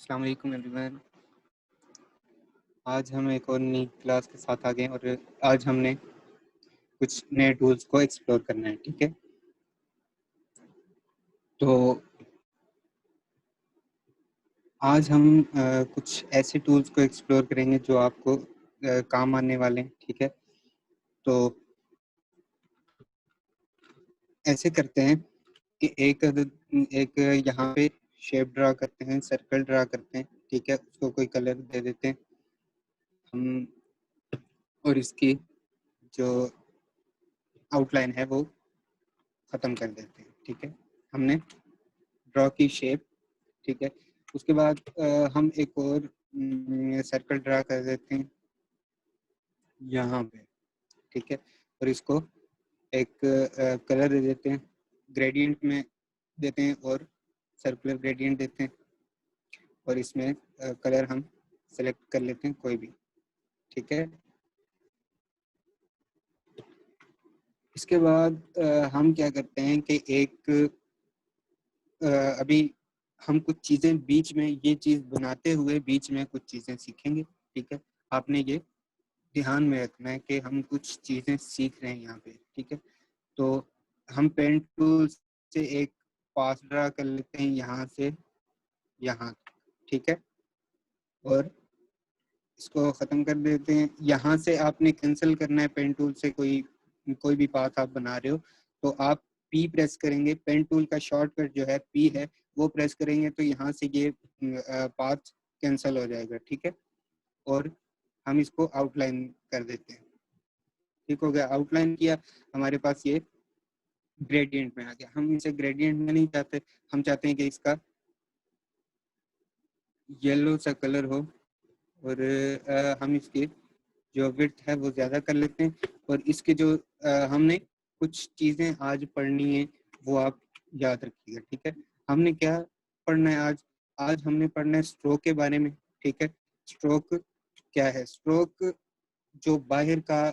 अस्सलाम वालेकुम एवरीवन। आज हम एक और नई क्लास के साथ आ गए और आज हमने कुछ नए टूल्स को एक्सप्लोर करना है। ठीक है, तो आज हम कुछ ऐसे टूल्स को एक्सप्लोर करेंगे जो आपको काम आने वाले हैं। ठीक है, तो ऐसे करते हैं कि एक यहाँ पे शेप ड्रा करते हैं, सर्कल ड्रा करते हैं। ठीक है, उसको कोई कलर दे देते हैं हम और इसकी जो आउटलाइन है वो ख़त्म कर देते हैं। ठीक है, हमने ड्रॉ की शेप। ठीक है, उसके बाद हम एक और सर्कल ड्रा कर देते हैं यहाँ पे। ठीक है, और इसको एक कलर दे देते हैं, ग्रेडियंट में देते हैं और सर्कुलर ग्रेडियंट देते हैं और इसमें कलर हम सेलेक्ट कर लेते हैं कोई भी। ठीक है, इसके बाद हम क्या करते हैं कि अभी हम कुछ चीज़ें बीच में, ये चीज़ बनाते हुए बीच में कुछ चीज़ें सीखेंगे। ठीक है, आपने ये ध्यान में रखना है कि हम कुछ चीज़ें सीख रहे हैं यहाँ पे। ठीक है, तो हम पेन टूल से एक पास ड्रा कर लेते हैं यहाँ से यहाँ। ठीक है, और इसको ख़त्म कर देते हैं। यहाँ से आपने कैंसिल करना है पेन टूल से कोई भी पाथ आप बना रहे हो तो आप पी प्रेस करेंगे। पेन टूल का शॉर्टकट जो है पी है, वो प्रेस करेंगे तो यहाँ से ये पाथ कैंसिल हो जाएगा। ठीक है, और हम इसको आउटलाइन कर देते हैं। ठीक हो गया, आउटलाइन किया, हमारे पास ये ग्रेडियंट में आ गया। हम इसे ग्रेडियंट में नहीं चाहते, हम चाहते हैं कि इसका येलो सा कलर हो और हम इसकी जो विड्थ है वो ज़्यादा कर लेते हैं। और इसके जो हमने कुछ चीज़ें आज पढ़नी है वो आप याद रखिएगा। ठीक है, हमने क्या पढ़ना है आज? आज हमने पढ़ना है स्ट्रोक के बारे में। ठीक है, स्ट्रोक क्या है? स्ट्रोक जो बाहर का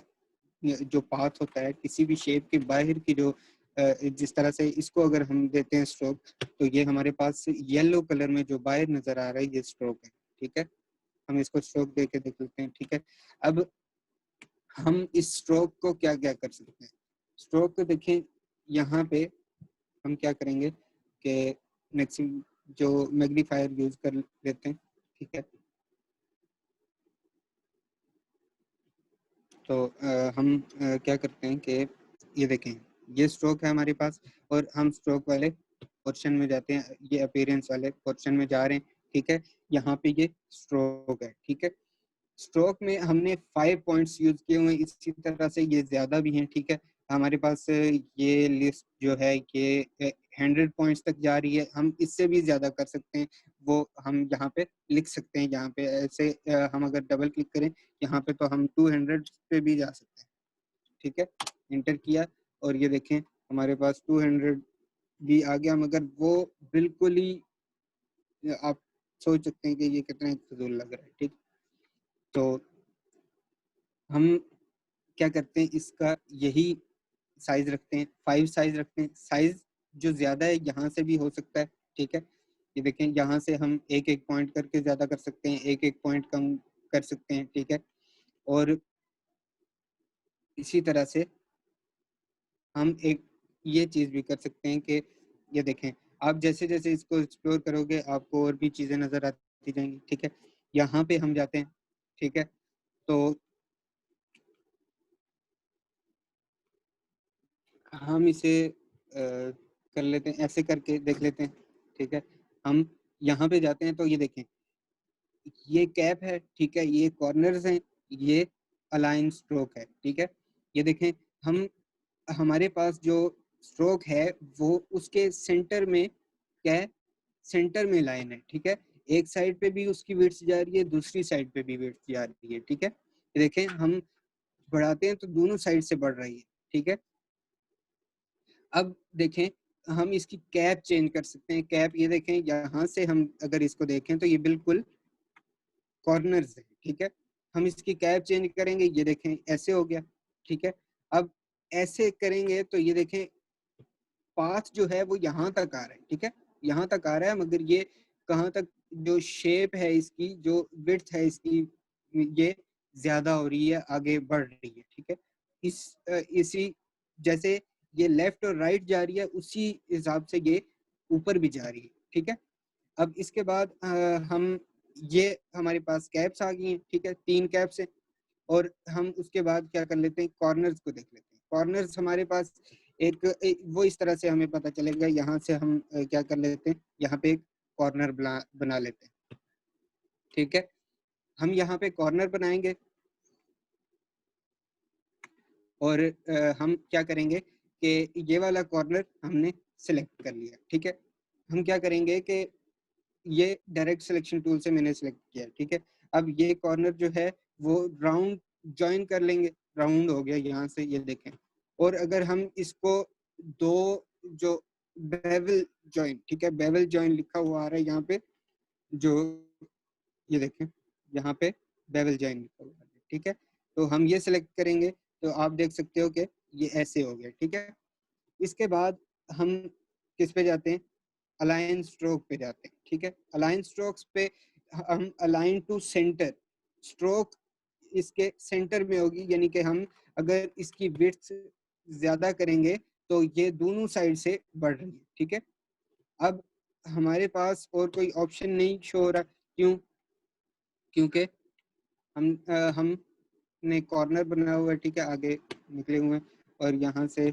जो पाथ होता है, किसी भी शेप के बाहर की जो जिस तरह से इसको अगर हम देते हैं स्ट्रोक, तो ये हमारे पास येलो कलर में जो बाहर नजर आ रहा है ये स्ट्रोक है। ठीक है, हम इसको स्ट्रोक दे के देख लेते हैं। ठीक है, अब हम इस स्ट्रोक को क्या क्या कर सकते हैं? स्ट्रोक को देखें, यहाँ पे हम क्या करेंगे कि मैक्सिमम जो मैग्नीफायर यूज कर लेते हैं। ठीक है, तो हम क्या करते हैं कि ये देखें, ये स्ट्रोक है हमारे पास और हम स्ट्रोक वाले पोर्शन में जाते हैं, ये अपीयरेंस वाले पोर्शन में जा रहे हैं। ठीक है, यहाँ पे ये स्ट्रोक है। ठीक है, स्ट्रोक में हमने 5 पॉइंट्स यूज किए हुए हैं, इसी तरह से ये ज्यादा भी हैं। ठीक है, हमारे पास ये लिस्ट जो है ये 100 पॉइंट्स तक जा रही है, हम इससे भी ज्यादा कर सकते हैं, वो हम यहाँ पे लिख सकते हैं। यहाँ पे ऐसे हम अगर डबल क्लिक करें यहाँ पे तो हम 200 पे भी जा सकते हैं। ठीक है, इंटर किया और ये देखें हमारे पास 200 भी आ गया, मगर वो बिल्कुल ही आप सोच सकते हैं कि ये कितना फजूल लग रहा है। ठीक, तो हम क्या करते हैं, इसका यही साइज रखते हैं, 5 साइज रखते हैं। साइज जो ज्यादा है यहाँ से भी हो सकता है। ठीक है, ये देखें यहाँ से हम एक एक पॉइंट करके ज्यादा कर सकते हैं, एक एक पॉइंट कम कर सकते हैं। ठीक है, और इसी तरह से हम एक ये चीज भी कर सकते हैं कि ये देखें, आप जैसे जैसे इसको एक्सप्लोर करोगे आपको और भी चीजें नजर आती जाएंगी। ठीक है, यहाँ पे हम जाते हैं। ठीक है, तो हम इसे कर लेते हैं, ऐसे करके देख लेते हैं। ठीक है, हम यहाँ पे जाते हैं तो ये देखें, ये कैप है। ठीक है, ये कॉर्नर्स हैं, ये अलाइन स्ट्रोक है। ठीक है, ये देखें, हम हमारे पास जो स्ट्रोक है वो उसके सेंटर में क्या है, सेंटर में लाइन है। ठीक है, एक साइड पे भी उसकी विड्थ जा रही है, दूसरी साइड पे भी विड्थ जा रही है। ठीक है, ये देखें, हम बढ़ाते हैं तो दोनों साइड से बढ़ रही है। ठीक है, अब देखें, हम इसकी कैप चेंज कर सकते हैं। कैप ये देखें, यहाँ से हम अगर इसको देखें तो ये बिल्कुल कॉर्नर्स है। ठीक है, हम इसकी कैप चेंज करेंगे, ये देखें ऐसे हो गया। ठीक है, अब ऐसे करेंगे तो ये देखें पाथ जो है वो यहाँ तक आ रहा है। ठीक है, यहाँ तक आ रहा है, मगर ये कहाँ तक जो शेप है इसकी, जो विड्थ है इसकी, ये ज्यादा हो रही है, आगे बढ़ रही है, ठीक है। इसी जैसे ये लेफ्ट और राइट जा रही है, उसी हिसाब से ये ऊपर भी जा रही है, ठीक है। अब इसके बाद हम, ये हमारे पास कैप्स आ गई हैं, ठीक है, 3 कैप्स हैं। और हम उसके बाद क्या कर लेते हैं, कॉर्नर्स को देख लेते हैं। कॉर्नर्स हमारे पास एक वो इस तरह से हमें पता चलेगा, यहाँ से हम क्या कर लेते हैं, यहाँ पे एक कॉर्नर बना लेते हैं, ठीक है। हम यहाँ पे कॉर्नर बनाएंगे और हम क्या करेंगे कि ये वाला कॉर्नर हमने सिलेक्ट कर लिया, ठीक है। हम क्या करेंगे कि ये डायरेक्ट सिलेक्शन टूल से मैंने सिलेक्ट किया, ठीक है। अब ये कॉर्नर जो है वो राउंड ज्वाइन कर लेंगे, राउंड हो गया यहाँ से, ये देखें। और अगर हम इसको दो, जो बेवल ज्वाइन, ठीक है, बेवल ज्वाइन लिखा हुआ आ रहा है यहाँ पे, जो ये देखें यहाँ पे बेवल ज्वाइन लिखा हुआ है, ठीक है। तो हम ये सिलेक्ट करेंगे, तो आप देख सकते हो कि ये ऐसे हो गया, ठीक है। इसके बाद हम किस पे जाते हैं, अलाइन स्ट्रोक पे जाते हैं, ठीक है। अलाइन स्ट्रोक्स पे हम अलाइन टू सेंटर, स्ट्रोक इसके सेंटर में होगी, यानी कि हम अगर इसकी विड्थ ज्यादा करेंगे तो ये दोनों साइड से बढ़ रही है, ठीक है। अब हमारे पास और कोई ऑप्शन नहीं शो हो रहा, क्यों? क्योंकि हमने कॉर्नर बनाया हुआ है, ठीक है, आगे निकले हुए हैं। और यहाँ से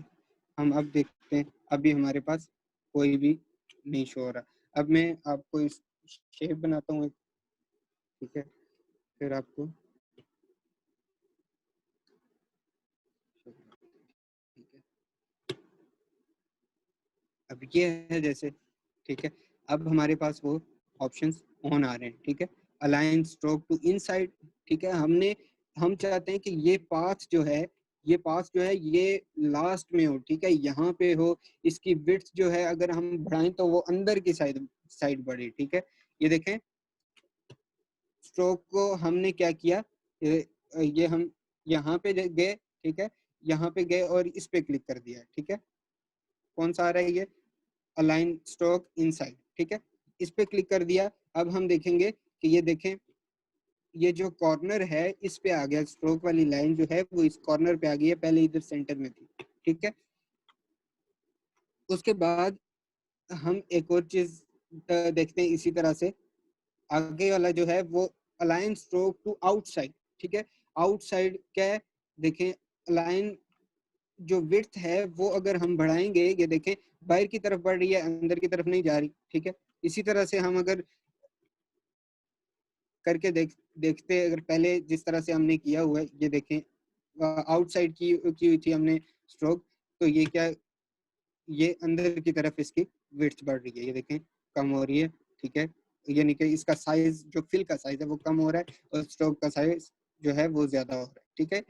हम अब देखते हैं, अभी हमारे पास कोई भी नहीं शो हो रहा। अब मैं आपको इस शेप बनाता हूँ, ठीक है, फिर आपको, ठीक है। अब ये है जैसे, ठीक है। अब हमारे पास वो ऑप्शंस ऑन आ रहे हैं, ठीक है। अलाइन स्ट्रोक टू इनसाइड, ठीक है। हम चाहते हैं कि ये पाथ जो है, ये लास्ट में हो, ठीक है, यहाँ पे हो। इसकी विड्थ जो है अगर हम बढ़ाएं तो वो अंदर की साइड साइड बढ़े, ठीक है। ये देखें, स्ट्रोक को हमने क्या किया, ये हम यहाँ पे गए, ठीक है, यहाँ पे गए और इस पे क्लिक कर दिया, ठीक है। कौन सा आ रहा है ये, अलाइन स्ट्रोक इनसाइड, ठीक है। इस पे क्लिक कर दिया। अब हम देखेंगे कि ये देखें, ये जो कॉर्नर है इस पे आ गया, स्ट्रोक वाली लाइन जो है वो इस कॉर्नर पे आ गई है, पहले इधर सेंटर में थी, ठीक है। उसके बाद हम एक और चीज देखते हैं इसी तरह से, आगे वाला जो है वो अलाइन स्ट्रोक टू आउटसाइड, ठीक है। आउटसाइड क्या है, देखें, अलाइन जो विड्थ है वो अगर हम बढ़ाएंगे, ये देखें बाहर की तरफ बढ़ रही है, अंदर की तरफ नहीं जा रही, ठीक है। इसी तरह से हम अगर करके देखते, अगर पहले जिस तरह से हमने किया हुआ है, ये देखें आउटसाइड की हुई थी हमने स्ट्रोक, तो ये क्या, ये अंदर की तरफ इसकी विड्थ बढ़ रही है, ये देखें कम हो रही है, ठीक है। यानी कि इसका साइज, जो फिल का साइज है वो कम हो रहा है और स्ट्रोक का साइज जो है वो ज्यादा हो रहा है, ठीक है।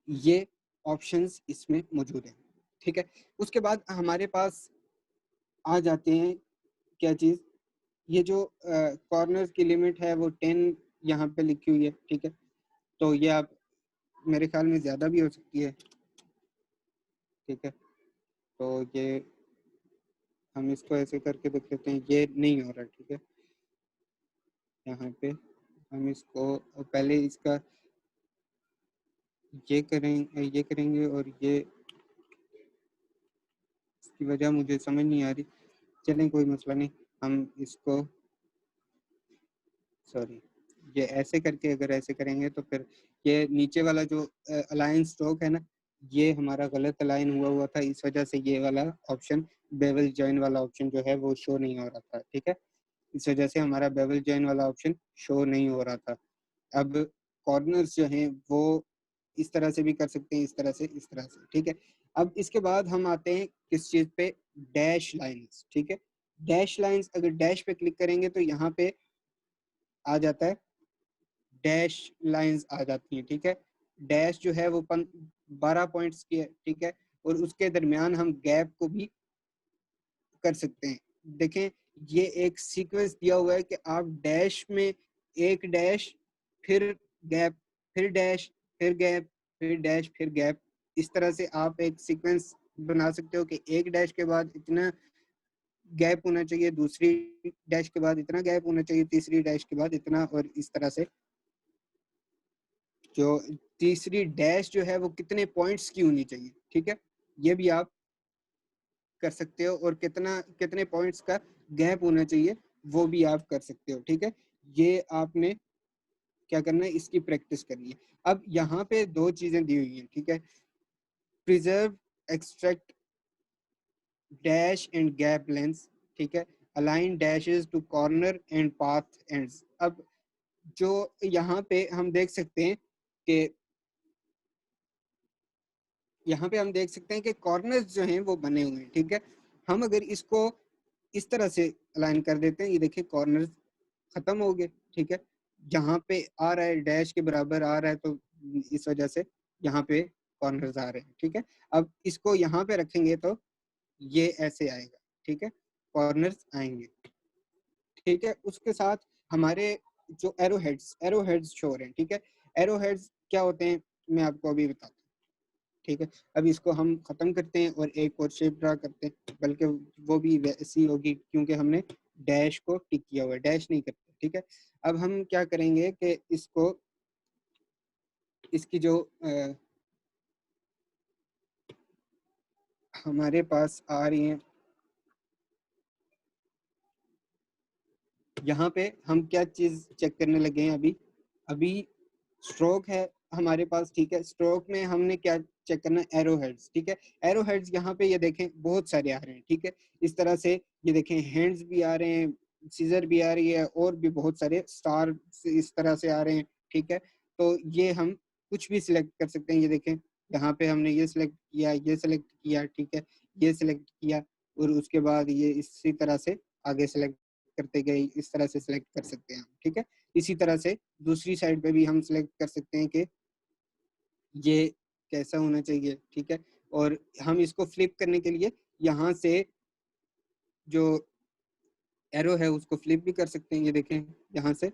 ये ऑप्शंस इसमें मौजूद है, ठीक है। उसके बाद हमारे पास आ जाते हैं क्या चीज, ये जो कॉर्नर की लिमिट है वो 10 यहाँ पे लिखी हुई है, ठीक है। तो ये आप, मेरे ख्याल में ज्यादा भी हो सकती है, ठीक है। तो ये हम इसको ऐसे करके देख लेते हैं, ये नहीं हो रहा, ठीक है। यहाँ पे हम इसको पहले इसका ये करेंगे और ये, इसकी वजह मुझे समझ नहीं आ रही। चलें, कोई मसला नहीं, हम इसको, सॉरी, ये ऐसे करके अगर ऐसे करेंगे तो फिर ये नीचे वाला जो अलाइन स्ट्रोक है ना, ये हमारा गलत अलाइन हुआ था, इस वजह से ये वाला ऑप्शन, बेवल जॉइन वाला ऑप्शन जो है वो शो नहीं हो रहा था, ठीक है। इस वजह से हमारा बेवल जॉइन वाला ऑप्शन शो नहीं हो रहा था। अब कॉर्नर्स जो हैं वो इस तरह से भी कर सकते हैं, इस तरह से, इस तरह से, ठीक है। अब इसके बाद हम आते हैं किस चीज पे, डैश लाइंस, ठीक है। डैश लाइंस, अगर डैश पे क्लिक करेंगे तो यहाँ पे आ जाता है, डैश लाइंस आ जाती हैं, ठीक है। डैश जो है वो 12 पॉइंट्स की है, ठीक है। और उसके दरमियान हम गैप को भी कर सकते हैं। देखें, ये एक सीक्वेंस दिया हुआ है कि आप डैश में एक डैश, फिर गैप, फिर डैश, फिर गैप, फिर डैश, फिर गैप, इस तरह से आप एक सीक्वेंस बना सकते हो कि एक डैश के बाद इतना गैप होना चाहिए, दूसरी डैश के बाद इतना गैप होना चाहिए, तीसरी डैश के बाद इतना, और इस तरह से जो तीसरी डैश जो है वो कितने पॉइंट्स की होनी चाहिए, ठीक है, ये भी आप कर सकते हो, और कितने पॉइंट्स का गैप होना चाहिए वो भी आप कर सकते हो, ठीक है। ये आपने क्या करना है, इसकी प्रैक्टिस करनी है। अब यहाँ पे दो चीजें दी हुई हैं, ठीक है, preserve extract dash and gap lengths, ठीक है, align dashes to corner and path ends. अब जो यहाँ पे हम देख सकते हैं कि कॉर्नर्स जो हैं वो बने हुए हैं, ठीक है। हम अगर इसको इस तरह से अलाइन कर देते हैं, ये देखिए कॉर्नर्स खत्म हो गए, ठीक है, जहाँ पे आ रहा है डैश के बराबर आ रहा है, तो इस वजह से यहाँ पे कॉर्नर्स आ रहे हैं, ठीक है। अब इसको यहाँ पे रखेंगे तो ये ऐसे आएगा, ठीक है, कॉर्नर्स आएंगे, ठीक है। उसके साथ हमारे जो एरो हेड्स शो हो रहे हैं, ठीक है, एरो हेड्स क्या होते हैं मैं आपको अभी बताता हूँ, ठीक है। अब इसको हम खत्म करते हैं और एक और शेप ड्रा करते हैं, बल्कि वो भी वैसी होगी क्योंकि हमने डैश को टिक किया हुआ है, डैश नहीं करते, ठीक है। अब हम क्या करेंगे कि इसको इसकी जो हमारे पास आ रही है, यहाँ पे हम क्या चीज चेक करने लगे हैं, अभी स्ट्रोक है हमारे पास, ठीक है। स्ट्रोक में हमने क्या चेक करना है, एरो हेड्स, ठीक है। एरो हेड्स यहाँ पे ये देखें बहुत सारे आ रहे हैं, ठीक है, इस तरह से ये देखें हैंड्स भी आ रहे हैं, सीजर भी आ रही है, और भी बहुत सारे स्टार इस तरह से आ रहे हैं, ठीक है। तो ये हम कुछ भी सिलेक्ट कर सकते हैं, ये देखें यहाँ पे हमने ये सिलेक्ट किया, ये सिलेक्ट किया, ठीक है, ये सिलेक्ट किया, और उसके बाद ये इसी तरह से आगे सिलेक्ट करते गए, इस तरह से सिलेक्ट कर सकते हैं हम, ठीक है। इसी तरह से दूसरी साइड पे भी हम सिलेक्ट कर सकते हैं कि ये कैसा होना चाहिए, ठीक है। और हम इसको फ्लिप करने के लिए यहाँ से जो एरो है उसको फ्लिप भी कर सकते हैं, ये देखें यहाँ से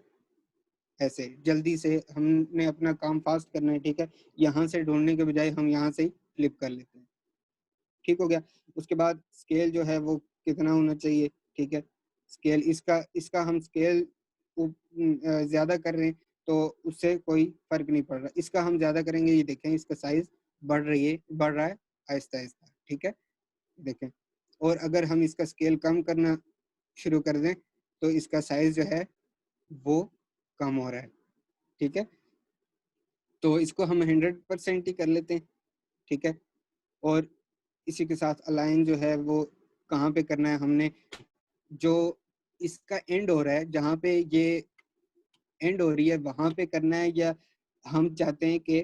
ऐसे जल्दी से हमने अपना काम फास्ट करना है, ठीक है, यहाँ से ढूंढने के बजाय हम यहाँ से ही फ्लिप कर लेते हैं, ठीक हो गया। उसके बाद स्केल जो है वो कितना होना चाहिए, ठीक है, स्केल इसका इसका हम स्केल ज्यादा कर रहे हैं तो उससे कोई फर्क नहीं पड़ रहा, इसका हम ज्यादा करेंगे, ये देखें इसका साइज बढ़ रहा है आहिस्ता आहिस्ता, ठीक है, देखें। और अगर हम इसका स्केल कम करना शुरू कर दें तो इसका साइज जो है वो कम हो रहा है, ठीक है। तो इसको हम 100% ही कर लेते हैं, ठीक है। और इसी के साथ अलाइन जो है वो कहाँ पे करना है, हमने जो इसका एंड हो रहा है, जहाँ पे ये एंड हो रही है वहां पे करना है, या हम चाहते हैं कि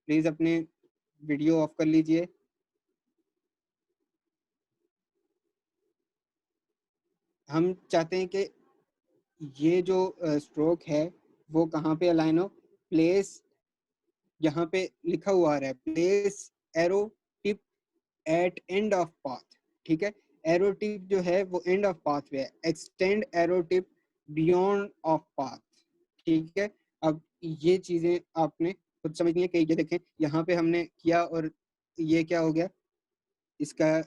प्लीज अपने वीडियो ऑफ कर लीजिए, हम चाहते हैं कि ये जो स्ट्रोक है वो कहाँ पे अलाइन हो, प्लेस, यहाँ पे लिखा हुआ आ रहा है place arrow tip at end of path, ठीक है। एरो टिप जो है वो एंड ऑफ पाथ पे है, extend arrow tip beyond of path, ठीक है। अब ये चीजें आपने खुद समझनी है कि ये देखें यहाँ पे हमने किया और ये क्या हो गया, इसका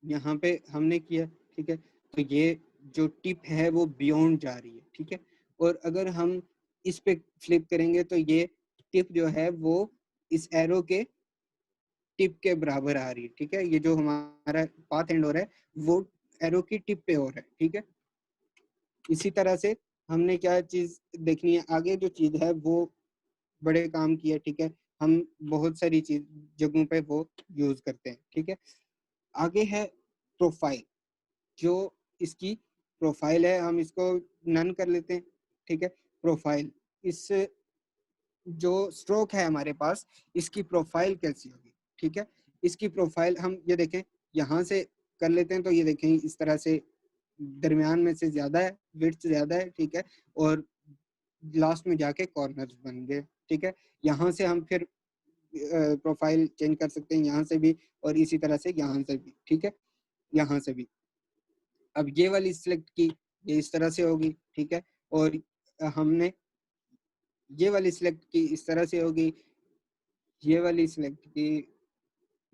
यहाँ पे हमने किया, ठीक है, तो ये जो टिप है वो बियॉन्ड जा रही है, ठीक है। और अगर हम इस पे फ्लिप करेंगे तो ये टिप जो है वो इस एरो के टिप के बराबर आ रही है, ठीक है। ये जो हमारा पाथ एंड हो रहा है वो एरो की टिप पे हो रहा है, ठीक है। इसी तरह से हमने क्या चीज देखनी है, आगे जो चीज है वो बड़े काम की है, ठीक है, हम बहुत सारी चीज जगहों पे वो यूज करते हैं, ठीक है। आगे है प्रोफाइल, जो इसकी प्रोफाइल है हम इसको नन कर लेते हैं, ठीक है। प्रोफाइल, इस जो स्ट्रोक है हमारे पास इसकी प्रोफाइल कैसी होगी, ठीक है। इसकी प्रोफाइल हम ये देखें यहाँ से कर लेते हैं, तो ये देखें इस तरह से दरमियान में से ज्यादा है, विड्थ ज्यादा है, ठीक है, और लास्ट में जाके कॉर्नर्स बन गए, ठीक है। यहाँ से हम फिर प्रोफाइल चेंज कर सकते हैं, यहाँ से भी, और इसी तरह से यहाँ से भी, ठीक है, यहाँ से भी। अब ये वाली सिलेक्ट की, ये इस तरह से होगी, ठीक है। और हमने ये वाली सिलेक्ट की, इस तरह से होगी, ये वाली सिलेक्ट की,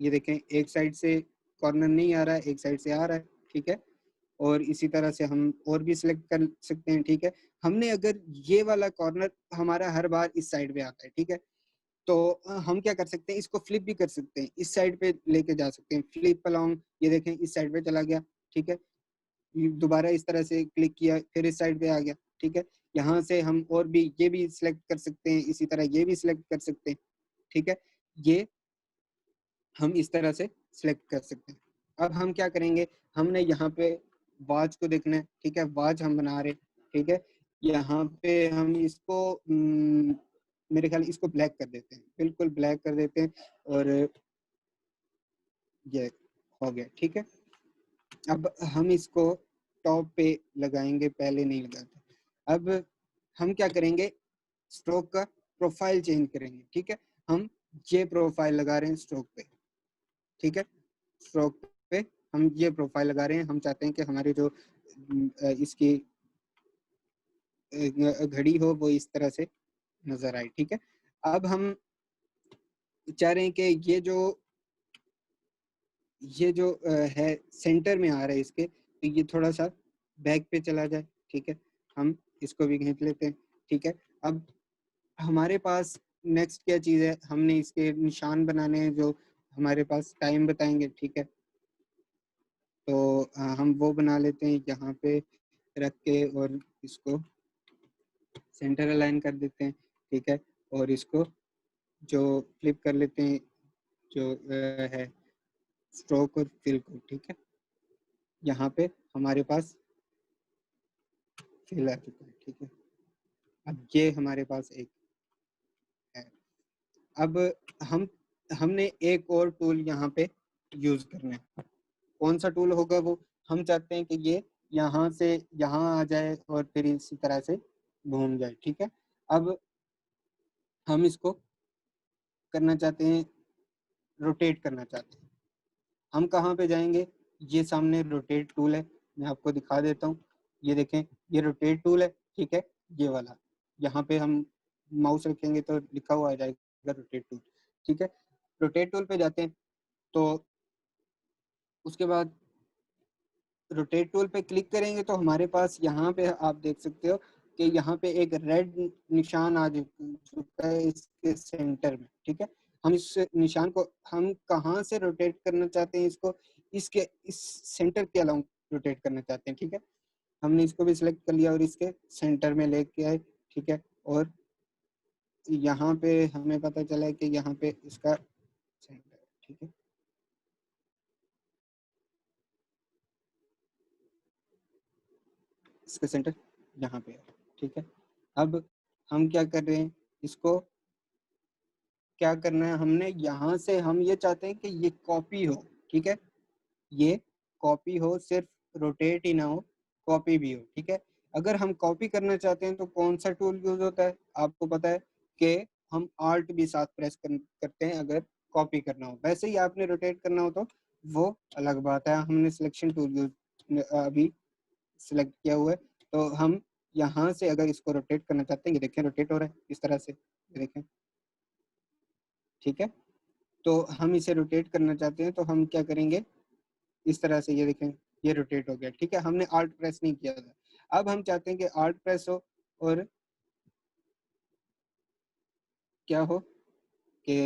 ये देखें एक साइड से कॉर्नर नहीं आ रहा है, एक साइड से आ रहा है, ठीक है। और इसी तरह से हम और भी सिलेक्ट कर सकते हैं, ठीक है। हमने अगर ये वाला कॉर्नर हमारा हर बार इस साइड पे आता है, ठीक है, तो हम क्या कर सकते हैं, इसको फ्लिप भी कर सकते हैं, इस साइड पे लेके जा सकते हैं, फ्लिप अलोंग। ये देखें इस साइड पे चला गया, ठीक है। दोबारा इस तरह से क्लिक किया, फिर इस साइड पे आ गया, ठीक है। यहाँ से हम और भी ये भी सिलेक्ट कर सकते हैं, इसी तरह ये भी सिलेक्ट कर सकते हैं, ठीक है। ये हम इस तरह से सिलेक्ट कर सकते हैं। अब हम क्या करेंगे, हमने यहाँ पे वॉच को देखना है, ठीक है। वॉच हम बना रहे, ठीक है। यहाँ पे हम इसको मेरे ख्याल इसको ब्लैक कर देते हैं, बिल्कुल ब्लैक कर देते हैं, और ये हो गया, ठीक है। अब हम इसको टॉप पे लगाएंगे, पहले नहीं लगाते। अब हम क्या करेंगे, स्ट्रोक का प्रोफाइल चेंज करेंगे, ठीक है। हम ये प्रोफाइल लगा रहे हैं स्ट्रोक पे, ठीक है। स्ट्रोक पे हम ये प्रोफाइल लगा रहे हैं। हम चाहते हैं कि हमारी जो इसकी घड़ी हो वो इस तरह से नजर आए, ठीक है। अब हम चाह रहे हैं कि ये जो है सेंटर में आ रहा है इसके, तो ये थोड़ा सा बैक पे चला जाए, ठीक है। हम इसको भी खींच लेते हैं, ठीक है। अब हमारे पास नेक्स्ट क्या चीज़ है, हमने इसके निशान बनाने हैं जो हमारे पास टाइम बताएंगे, ठीक है। तो हम वो बना लेते हैं, यहाँ पे रख के और इसको सेंटर अलाइन कर देते हैं, ठीक है। और इसको जो फ्लिप कर लेते हैं, जो है स्ट्रोक और फिल को, ठीक है। यहाँ पे हमारे पास फिल आ चुका है, ठीक है। अब ये हमारे पास एक है। अब हम हमने एक और टूल यहाँ पे यूज करना है। कौन सा टूल होगा वो, हम चाहते हैं कि ये यहाँ से यहाँ आ जाए और फिर इसी तरह से घूम जाए, ठीक है। अब हम इसको करना चाहते हैं, रोटेट करना चाहते हैं। हम कहाँ पे जाएंगे, ये सामने रोटेट टूल है, मैं आपको दिखा देता हूँ। ये देखें, ये रोटेट टूल है, ठीक है, ये वाला। यहाँ पे हम माउस रखेंगे तो लिखा हुआ आ जाएगा रोटेट टूल, ठीक है। रोटेट टूल पे जाते हैं, तो उसके बाद रोटेट टूल पे क्लिक करेंगे तो हमारे पास यहाँ पे आप देख सकते हो कि यहाँ पे एक रेड निशान आ चुका है इसके सेंटर में, ठीक है। हम इस निशान को हम कहाँ से रोटेट करना चाहते हैं, इसको इसके इस सेंटर के अलाउंग रोटेट करना चाहते हैं, ठीक है। हमने इसको भी सिलेक्ट कर लिया और इसके सेंटर में लेके आए, ठीक है। और यहाँ पे हमें पता चला है कि यहाँ पे इसका सेंटर, ठीक है। इसका सेंटर यहाँ पे है, ठीक है। अब हम क्या कर रहे हैं, इसको क्या करना है, हमने यहाँ से हम ये चाहते हैं कि ये कॉपी हो, ठीक है। ये कॉपी हो, सिर्फ रोटेट ही ना हो, कॉपी भी हो, ठीक है। अगर हम कॉपी करना चाहते हैं तो कौन सा टूल यूज होता है, आपको पता है कि हम आल्ट भी साथ प्रेस करते हैं अगर कॉपी करना हो। वैसे ही आपने रोटेट करना हो तो वो अलग बात है। हमने सिलेक्शन टूल यूज अभी सिलेक्ट किया हुआ है, तो हम यहाँ से अगर इसको रोटेट करना चाहते हैं, ये देखें रोटेट हो रहा है इस तरह से, ये देखें, ठीक है। तो हम इसे रोटेट करना चाहते हैं तो हम क्या करेंगे, इस तरह से, ये देखें ये रोटेट हो गया, ठीक है। हमने आल्ट प्रेस नहीं किया था। अब हम चाहते हैं कि आल्ट प्रेस हो और क्या हो कि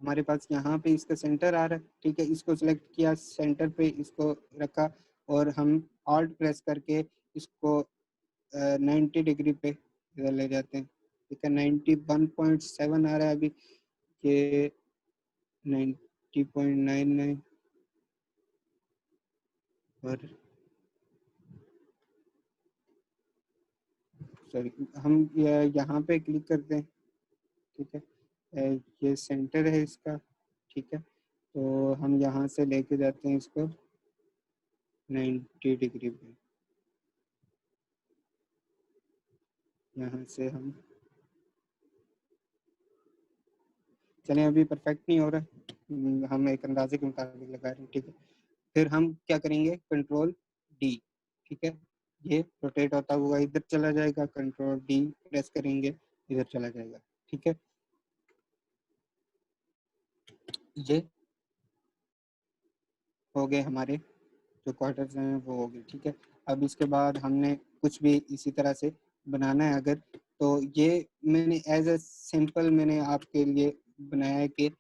हमारे पास यहाँ पे इसका सेंटर आ रहा है, ठीक है। इसको सिलेक्ट किया, सेंटर पे इसको रखा और हम आल्ट प्रेस करके इसको 90 डिग्री पे इधर ले जाते हैं, ठीक है। 91.7 आ रहा है अभी, ये 90.99 और सॉरी, हम यहाँ पे क्लिक करते हैं, ठीक है। ये सेंटर है इसका, ठीक है। तो हम यहाँ से लेके जाते हैं इसको 90 डिग्री पे, यहाँ से हम चलें, अभी परफेक्ट नहीं हो रहा है, हम एक अंदाजे के मुताबिक लगा रहे हैं, ठीक है। फिर हम क्या करेंगे, कंट्रोल डी, ठीक है। ये रोटेट होता हुआ इधर चला जाएगा, कंट्रोल डी प्रेस करेंगे, इधर चला जाएगा, ठीक है। ये हो गए हमारे जो क्वार्टर्स हैं वो हो गए, ठीक है। अब इसके बाद हमने कुछ भी इसी तरह से बनाना है अगर, तो ये मैंने एज अ सिंपल मैंने आपके लिए बनाया है कि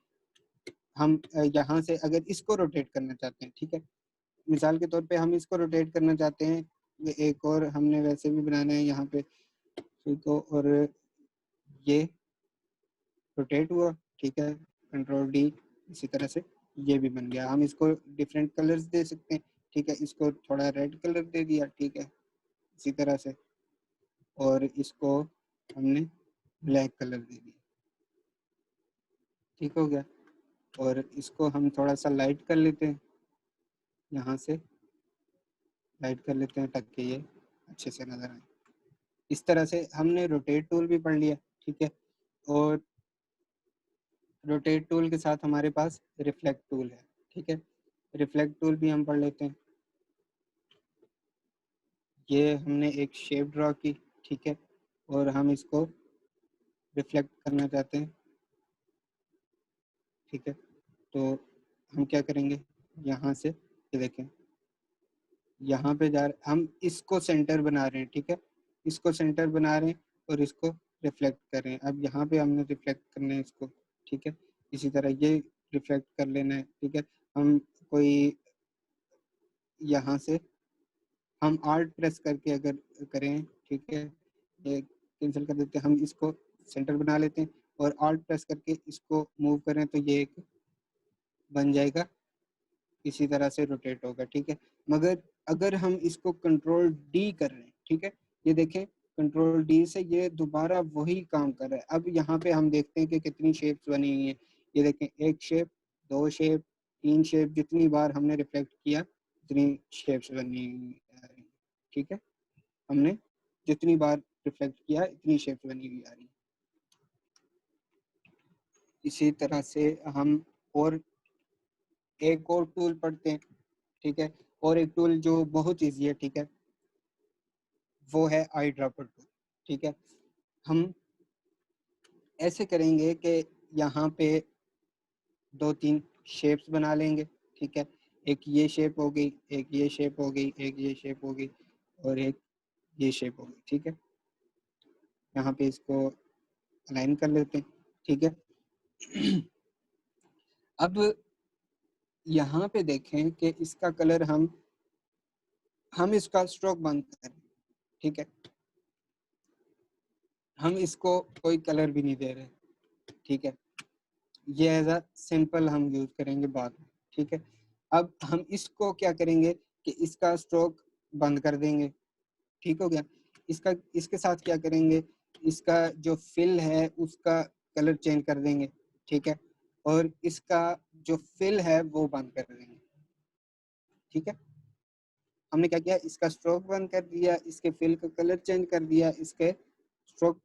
हम यहाँ से अगर इसको रोटेट करना चाहते हैं, ठीक है, मिसाल के तौर पे हम इसको रोटेट करना चाहते हैं, ये एक और हमने वैसे भी बनाना है यहाँ पे, ठीक है, और ये रोटेट हुआ, ठीक है, कंट्रोल डी, इसी तरह से ये भी बन गया। हम इसको डिफरेंट कलर्स दे सकते हैं, ठीक है, इसको थोड़ा रेड कलर दे दिया, ठीक है, इसी तरह से, और इसको हमने ब्लैक कलर दे दिया, ठीक हो गया। और इसको हम थोड़ा सा लाइट कर लेते हैं, यहाँ से लाइट कर लेते हैं ताकि ये अच्छे से नजर आए। इस तरह से हमने रोटेट टूल भी पढ़ लिया, ठीक है। और रोटेट टूल के साथ हमारे पास रिफ्लेक्ट टूल है, ठीक है, रिफ्लेक्ट टूल भी हम पढ़ लेते हैं। ये हमने एक शेप ड्रॉ की, ठीक है, और हम इसको रिफ्लेक्ट करना चाहते हैं, ठीक है, तो हम क्या करेंगे, यहाँ से ये देखें, यहाँ पे हम इसको सेंटर बना रहे हैं, ठीक है, इसको सेंटर बना रहे हैं और इसको रिफ्लेक्ट कर रहे हैं। अब यहाँ पे हमने रिफ्लेक्ट करना है इसको, ठीक है, इसी तरह ये रिफ्लेक्ट कर लेना है, ठीक है। हम कोई यहाँ से हम आल्ट प्रेस करके अगर करें, ठीक है, ये कैंसिल कर देते हैं, हम इसको सेंटर बना लेते हैं और आल्ट प्रेस करके इसको मूव करें तो ये एक बन जाएगा, इसी तरह से रोटेट होगा, ठीक है। मगर अगर हम इसको कंट्रोल डी कर रहे हैं, ठीक है, ये देखें कंट्रोल डी से ये दोबारा वही काम कर रहा है। अब यहाँ पे हम देखते हैं कि कितनी शेप्स बनी हुई हैं, ये देखें, एक शेप, दो शेप, तीन शेप, जितनी बार हमने रिफ्लेक्ट किया उतनी शेप्स बनी हुई आ रही, ठीक है, हमने जितनी बार रिफ्लेक्ट किया इतनी शेप्स बनी हुई आ रही। इसी तरह से हम और एक और टूल पढ़ते हैं, ठीक है, और एक टूल जो बहुत ईजी है, ठीक है, वो है आई ड्रॉपर टूल, ठीक है। हम ऐसे करेंगे कि यहाँ पे दो तीन शेप्स बना लेंगे, ठीक है, एक ये शेप हो गई, एक ये शेप हो गई, एक ये शेप हो गई और एक ये शेप हो गई, ठीक है। यहाँ पे इसको अलाइन कर लेते हैं, ठीक है। अब यहाँ पे देखें कि इसका कलर हम इसका स्ट्रोक बंद करें, ठीक है, हम इसको कोई कलर भी नहीं दे रहे, ठीक है, ये एज अ सिंपल हम यूज करेंगे बाद में, ठीक है। अब हम इसको क्या करेंगे कि इसका स्ट्रोक बंद कर देंगे, ठीक हो गया। इसका इसके साथ क्या करेंगे, इसका जो फिल है उसका कलर चेंज कर देंगे, ठीक है, और इसका जो फिल है वो बंद कर देंगे, ठीक है। हमने क्या किया, इसका स्ट्रोक बंद कर दिया, इसके फिल का कलर चेंज कर दिया, इसके स्ट्रोक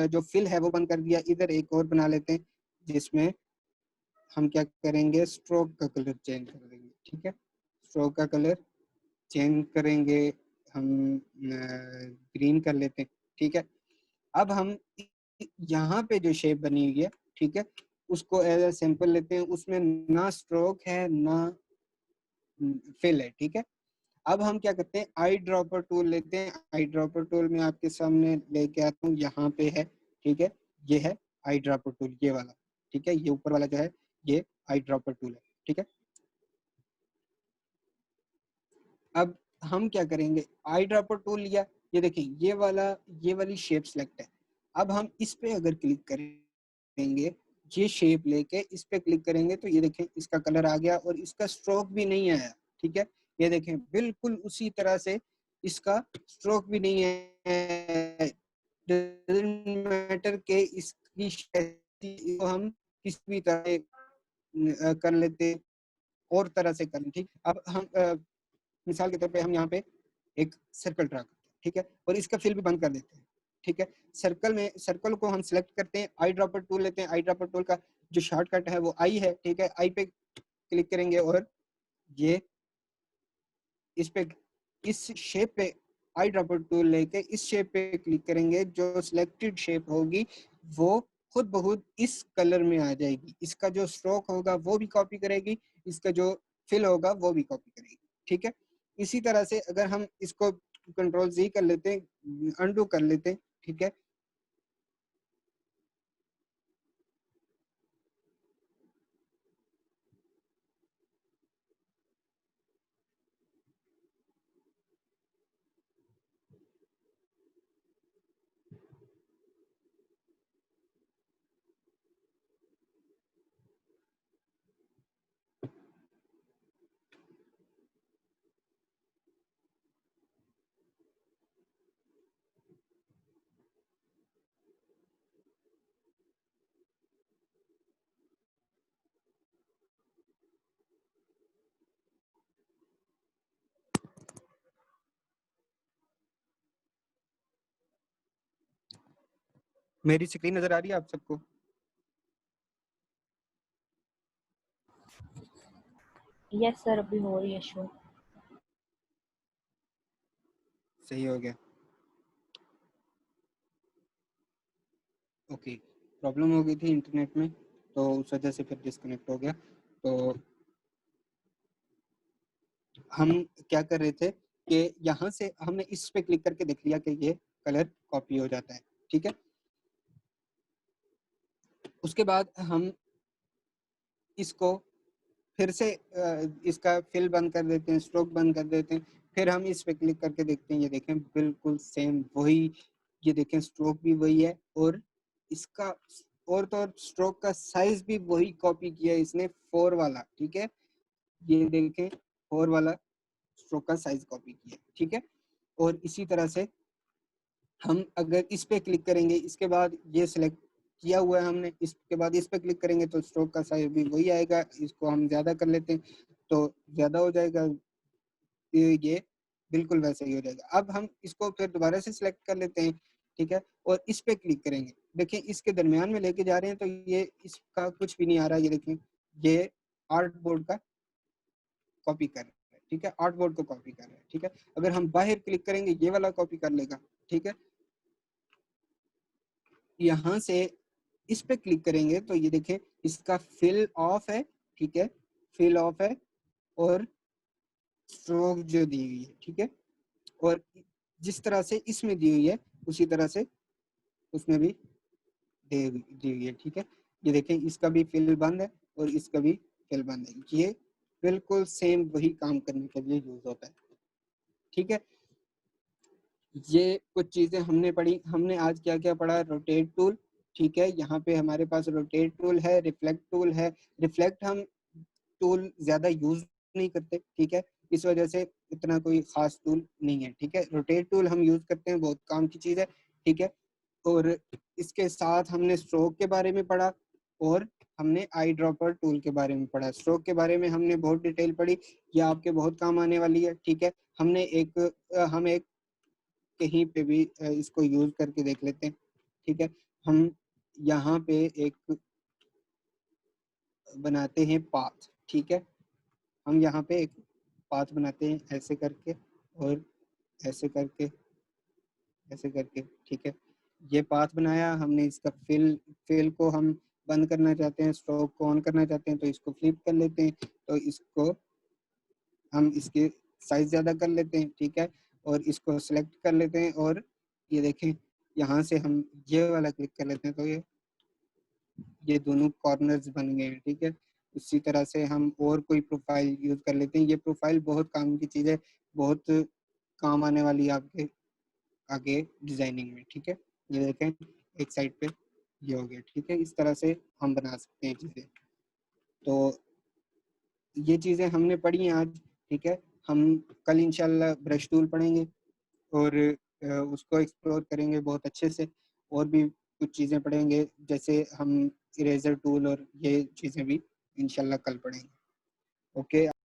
जो फिल है वो बंद कर दिया। इधर एक और बना लेते हैं जिसमें हम क्या करेंगे, स्ट्रोक का कलर चेंज कर देंगे, ठीक है, स्ट्रोक का कलर चेंज करेंगे, हम ग्रीन कर लेते हैं, ठीक है। अब हम यहाँ पे जो शेप बनी हुई है, ठीक है, उसको एज ए सिंपल लेते हैं, उसमें ना स्ट्रोक है ना फिल है, ठीक है। अब हम क्या करते हैं, आई ड्रॉपर टूल लेते हैं, आई ड्रॉपर टूल में आपके सामने लेके आता हूँ, यहाँ पे है, ठीक है, ये है आई ड्रॉपर टूल, ये वाला, ठीक है, ये ऊपर वाला जो है ये आई ड्रॉपर टूल है, ठीक है। अब हम क्या करेंगे, आई ड्रॉपर टूल लिया, ये देखिए ये वाली शेप सेलेक्ट है। अब हम इस पे अगर क्लिक करेंगे, ये शेप लेके इस पे क्लिक करेंगे तो ये देखें इसका कलर आ गया और इसका स्ट्रोक भी नहीं आया, ठीक है, ये देखें बिल्कुल उसी तरह से इसका स्ट्रोक भी नहीं है। मैटर के इसकी को हम किसी भी तरह कर लेते और तरह से कर, ठीक। अब हम मिसाल के तौर पे हम यहाँ पे एक सर्कल ड्रा करते हैं, ठीक है, और इसका फिल भी बंद कर देते हैं, ठीक है। सर्कल को हम सिलेक्ट करते हैं, आई ड्रॉपर टूल लेते हैं, आई ड्रॉपर टूल का जो शॉर्टकट है वो आई है, ठीक है, आई पे क्लिक करेंगे और ये इस पे इस शेप पे आई ड्रॉपर टूल लेके इस शेप पे क्लिक करेंगे, जो सिलेक्टेड शेप होगी वो खुद बहुत इस कलर में आ जाएगी। इसका जो स्ट्रोक होगा वो भी कॉपी करेगी, इसका जो फिल होगा वो भी कॉपी करेगी, ठीक है। इसी तरह से अगर हम इसको कंट्रोल Z कर लेते हैं, अनडू कर लेते हैं, ठीक है। मेरी स्क्रीन नजर आ रही है आप सबको? यस सर, अभी हो रही है शो। सही हो गया। ओके, प्रॉब्लम हो गई थी इंटरनेट में, तो उस वजह से फिर डिस्कनेक्ट हो गया। तो हम क्या कर रहे थे कि यहाँ से हमने इस पे क्लिक करके देख लिया कि ये कलर कॉपी हो जाता है, ठीक है। उसके बाद हम इसको फिर से इसका फिल बंद कर देते हैं, स्ट्रोक बंद कर देते हैं, फिर हम इस पे क्लिक करके देखते हैं, ये देखें बिल्कुल सेम वही, ये देखें स्ट्रोक भी वही है और इसका और तो और स्ट्रोक का साइज भी वही कॉपी किया है इसने, 4 वाला, ठीक है। ये देखें 4 वाला स्ट्रोक का साइज कॉपी किया है, ठीक है। और इसी तरह से हम अगर इस पे क्लिक करेंगे, इसके बाद ये सिलेक्ट किया हुआ है हमने, इसके बाद इस पे क्लिक करेंगे तो स्ट्रोक का साइज भी वही आएगा। इसको हम ज्यादा कर लेते हैं तो ज्यादा हो जाएगा, ये बिल्कुल वैसे ही हो जाएगा। अब हम इसको फिर दोबारा से सिलेक्ट कर लेते हैं, ठीक है, और इस पे क्लिक करेंगे। देखिए इसके दरमियान में लेके जा रहे हैं तो ये इसका कुछ भी नहीं आ रहा, ये देखें ये आर्ट बोर्ड का कॉपी कर रहा है, ठीक है, आर्ट बोर्ड को कॉपी कर रहा है, ठीक है। अगर हम बाहर क्लिक करेंगे ये वाला कॉपी कर लेगा, ठीक है। यहाँ से इस पे क्लिक करेंगे तो ये देखें इसका फिल ऑफ है, ठीक है, फिल ऑफ है और स्ट्रोक जो दी हुई है, ठीक है। और जिस तरह से इसमें दी हुई है उसी तरह से उसमें भी दी हुई है, ठीक है। ये देखें इसका भी फिल बंद है और इसका भी फिल बंद है, ये बिल्कुल सेम वही काम करने के लिए यूज होता है, ठीक है। ये कुछ चीजें हमने पढ़ी। हमने आज क्या क्या पढ़ा? रोटेट टूल, ठीक है, यहाँ पे हमारे पास रोटेट टूल है, रिफ्लेक्ट टूल है। रिफ्लेक्ट हम टूल ज्यादा यूज नहीं करते, ठीक है, इस वजह से इतना कोई खास टूल नहीं है, ठीक है। रोटेट टूल हम यूज करते हैं, बहुत काम की चीज है, ठीक है। और इसके साथ हमने स्ट्रोक के बारे में पढ़ा और हमने आई ड्रॉपर टूल के बारे में पढ़ा। स्ट्रोक के बारे में हमने बहुत डिटेल पढ़ी, ये आपके बहुत काम आने वाली है, ठीक है। हमने हम एक कहीं पे भी इसको यूज करके देख लेते हैं, ठीक है। हम यहाँ पे एक बनाते हैं पाथ, ठीक है। हम यहाँ पे एक पाथ बनाते हैं ऐसे करके और ऐसे करके, ऐसे करके, ठीक है। ये पाथ बनाया हमने, इसका फिल को हम बंद करना चाहते हैं, स्ट्रोक को ऑन करना चाहते हैं तो इसको फ्लिप कर लेते हैं, तो इसको हम इसके साइज ज्यादा कर लेते हैं, ठीक है, और इसको सेलेक्ट कर लेते हैं और ये देखें यहाँ से हम ये वाला क्लिक कर लेते हैं तो ये दोनों कॉर्नर्स बन गए हैं, ठीक है। उसी तरह से हम और कोई प्रोफाइल यूज कर लेते हैं। ये प्रोफाइल बहुत काम की चीज है, बहुत काम आने वाली है आपके आगे डिजाइनिंग में, ठीक है। ये देखें एक साइड पे ये हो गया, ठीक है। इस तरह से हम बना सकते हैं चीजें। तो ये चीजें हमने पढ़ी हैं आज, ठीक है। हम कल इंशाल्लाह ब्रश टूल पढ़ेंगे और उसको एक्सप्लोर करेंगे बहुत अच्छे से। और भी कुछ चीज़ें पढ़ेंगे, जैसे हम इरेजर टूल और ये चीज़ें भी इंशाल्लाह कल पढ़ेंगे। ओके।